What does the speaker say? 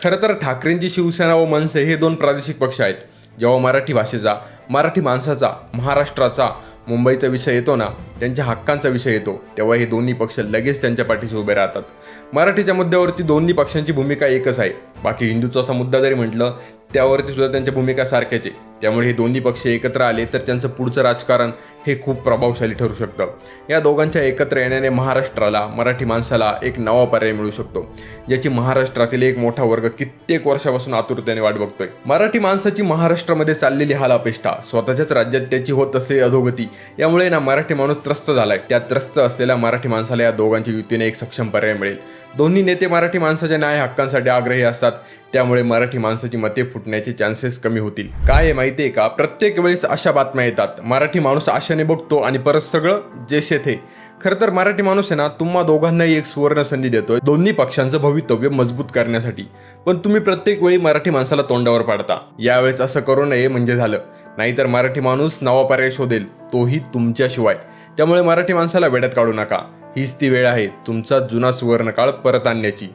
खरं तर ठाकरेंची शिवसेना व मनसे हे दोन प्रादेशिक पक्ष आहेत. जेव्हा मराठी भाषेचा, मराठी माणसाचा, महाराष्ट्राचा, मुंबईचा विषय येतो ना, त्यांच्या हक्कांचा विषय येतो, तेव्हा हे दोन्ही पक्ष लगेच त्यांच्या पाठीशी उभे राहतात. मराठीच्या मुद्द्यावरती दोन्ही पक्षांची भूमिका एकच आहे. बाकी हिंदुत्वाचा मुद्दा जरी म्हटलं त्यावरती सुद्धा त्यांच्या भूमिका सारख्याच आहे. त्यामुळे हे दोन्ही पक्ष एकत्र आले तर त्यांचं पुढचं राजकारण हे खूप प्रभावशाली ठरू शकतं. या दोघांच्या एकत्र येण्याने महाराष्ट्राला, मराठी माणसाला एक नवा पर्याय मिळू शकतो, ज्याची महाराष्ट्रातील एक मोठा वर्ग कित्येक वर्षापासून आतुरतेने वाट बघतोय. मराठी माणसाची महाराष्ट्रामध्ये चाललेली हालापेष्टा, स्वतःच्याच राज्यात त्याची होत असलेली अधोगती, यामुळे ना मराठी माणूस त्रस्त झालाय. त्या त्रस्त असलेल्या मराठी माणसाला या दोघांच्या युतीने एक सक्षम पर्याय मिळेल. दोन्ही नेते मराठी माणसाच्या न्याय हक्कांसाठी आग्रही असतात, त्यामुळे मराठी माणसाची मते फुटण्याचे चान्सेस कमी होतील. काय आहे माहिती आहे का, प्रत्येक वेळेस अशा बातम्या येतात, मराठी माणूस आशेने बघतो आणि परत सगळं जैसे थे. खरं तर मराठी माणूस आहे ना, तुम्हा दोघांनाही एक सुवर्ण संधी देतोय दोन्ही पक्षांचं भवितव्य मजबूत करण्यासाठी. पण तुम्ही प्रत्येक वेळी मराठी माणसाला तोंडावर पाडता. यावेळेस असं करू नये म्हणजे झालं, नाहीतर मराठी माणूस नवा पर्याय शोधेल, तोही तुमच्याशिवाय. त्यामुळे मराठी माणसाला वेड्यात काढू नका. हीच ती वेळ आहे तुमचा जुना सुवर्णकाळ परत आणण्याची.